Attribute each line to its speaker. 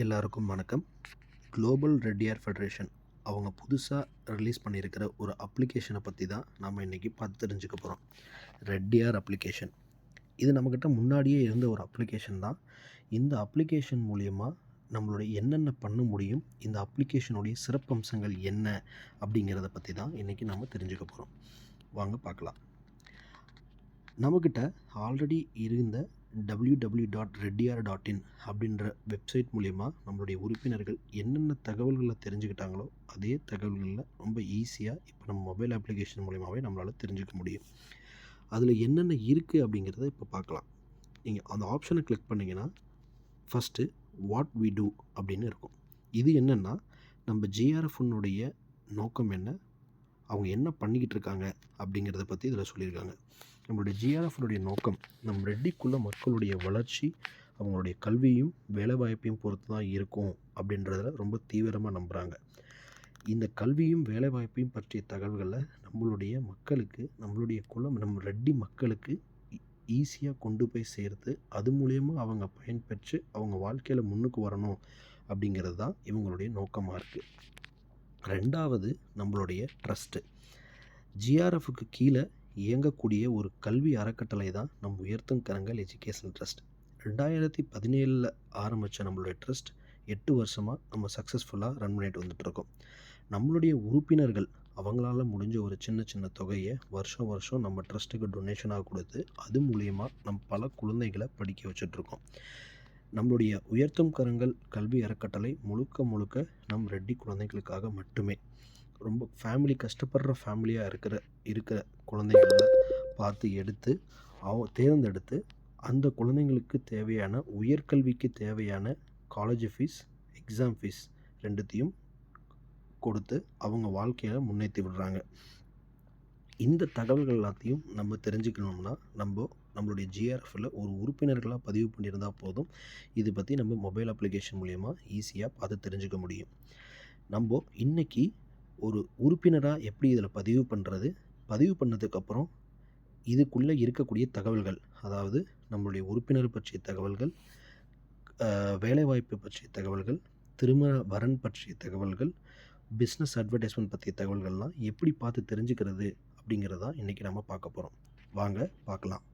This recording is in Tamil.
Speaker 1: எல்லாருக்கும் வணக்கம். குளோபல் ரெட்டியார் ஃபெடரேஷன் அவங்க புதுசாக ரிலீஸ் பண்ணியிருக்கிற ஒரு அப்ளிகேஷனை பற்றி தான் நம்ம இன்றைக்கி பார்த்து தெரிஞ்சுக்க போகிறோம். ரெட்டியார் அப்ளிகேஷன் இது நம்மக்கிட்ட முன்னாடியே இருந்த ஒரு அப்ளிகேஷன் தான். இந்த அப்ளிகேஷன் மூலயமா நம்மளுடைய என்னென்ன பண்ண முடியும், இந்த அப்ளிகேஷனுடைய சிறப்பம்சங்கள் என்ன அப்படிங்கிறத பற்றி தான் இன்றைக்கி நம்ம தெரிஞ்சுக்க போகிறோம். வாங்க பார்க்கலாம். நம்மக்கிட்ட ஆல்ரெடி இருந்த www.reddyr.in அப்படின்ற வெப்சைட் மூலயமா நம்மளுடைய உறுப்பினர்கள் என்னென்ன தகவல்களை தெரிஞ்சுக்கிட்டாங்களோ அதே தகவல்களில் ரொம்ப ஈஸியாக இப்போ நம்ம மொபைல் அப்ளிகேஷன் மூலயமாவே நம்மளால் தெரிஞ்சுக்க முடியும். அதில் என்னென்ன இருக்குது அப்படிங்கிறத இப்போ பார்க்கலாம். நீங்கள் அந்த ஆப்ஷனை கிளிக் பண்ணிங்கன்னா ஃபஸ்ட்டு வாட் வி டூ அப்படின்னு இருக்கும். இது என்னென்னா நம்ம ஜிஆர்எஃப்னுடைய நோக்கம் என்ன, அவங்க என்ன பண்ணிக்கிட்டு இருக்காங்க அப்படிங்கிறத பற்றி இதில் சொல்லியிருக்காங்க. நம்மளுடைய ஜிஆர்எஃப்னுடைய நோக்கம் நம்ம ரெட்டிக்குள்ள மக்களுடைய வளர்ச்சி, அவங்களுடைய கல்வியும் வேலைவாய்ப்பையும் பொறுத்து தான் இருக்கும் அப்படின்றத ரொம்ப தீவிரமாக நம்புகிறாங்க. இந்த கல்வியும் வேலைவாய்ப்பையும் பற்றிய தகவல்களை நம்மளுடைய மக்களுக்கு, நம்மளுடைய குலம், நம்ம ரெட்டி மக்களுக்கு ஈஸியாக கொண்டு போய் சேர்த்து அது மூலயமா அவங்க பயன்பெற்று அவங்க வாழ்க்கையில் முன்னுக்கு வரணும் அப்படிங்கிறது தான் இவங்களுடைய நோக்கமாக இருக்குது. ரெண்டாவது நம்மளுடைய ட்ரஸ்ட்டு. ஜிஆர்எஃப்க்கு கீழே இயங்கக்கூடிய ஒரு கல்வி அறக்கட்டளை தான் நம் உயர்த்தும் கரங்கள் எஜுகேஷன் ட்ரஸ்ட். 2017 ஆரம்பித்த நம்மளுடைய ட்ரஸ்ட் 8 வருஷமாக நம்ம சக்ஸஸ்ஃபுல்லாக ரன் பண்ணிட்டு வந்துட்டுருக்கோம். நம்மளுடைய உறுப்பினர்கள் அவங்களால முடிஞ்ச ஒரு சின்ன சின்ன தொகையை வருஷம் நம்ம ட்ரஸ்ட்டுக்கு டொனேஷனாக கொடுத்து அது மூலியமாக நம்ம பல குழந்தைகளை படிக்க வச்சிட்ருக்கோம். நம்மளுடைய உயர்த்தும் கரங்கள் கல்வி அறக்கட்டளை முழுக்க நம் ரெட்டி குழந்தைகளுக்காக மட்டுமே. ரொம்ப கஷ்டப்படுற ஃபேமிலியாக இருக்கிற குழந்தைகள பார்த்து எடுத்து தேர்ந்தெடுத்து அந்த குழந்தைங்களுக்கு தேவையான உயர்கல்விக்கு தேவையான காலேஜ் ஃபீஸ், எக்ஸாம் ஃபீஸ் ரெண்டுத்தையும் கொடுத்து அவங்க வாழ்க்கையை முன்னேற்றி விடுறாங்க. இந்த தகவல்கள் எல்லாத்தையும் நம்ம தெரிஞ்சுக்கணும்னா நம்மளுடைய ஜிஆர்எஃப்பில் ஒரு உறுப்பினர்களாக பதிவு பண்ணியிருந்தால் போதும். இது பற்றி நம்ம மொபைல் அப்ளிகேஷன் மூலயமா ஈஸியாக பார்த்து தெரிஞ்சுக்க முடியும். நம்ம இன்றைக்கி ஒரு உறுப்பினராக எப்படி இதில் பதிவு பண்ணதுக்கப்புறம் இதுக்குள்ளே இருக்கக்கூடிய தகவல்கள், அதாவது நம்மளுடைய உறுப்பினர் பற்றிய தகவல்கள், வேலைவாய்ப்பு பற்றிய தகவல்கள், திருமண வரன் பற்றிய தகவல்கள், பிஸ்னஸ் அட்வர்டைஸ்மெண்ட் பற்றிய தகவல்கள்லாம் எப்படி பார்த்து தெரிஞ்சுக்கிறது அப்படிங்கிறதான் இன்றைக்கி நம்ம பார்க்க போகிறோம். வாங்க பார்க்கலாம்.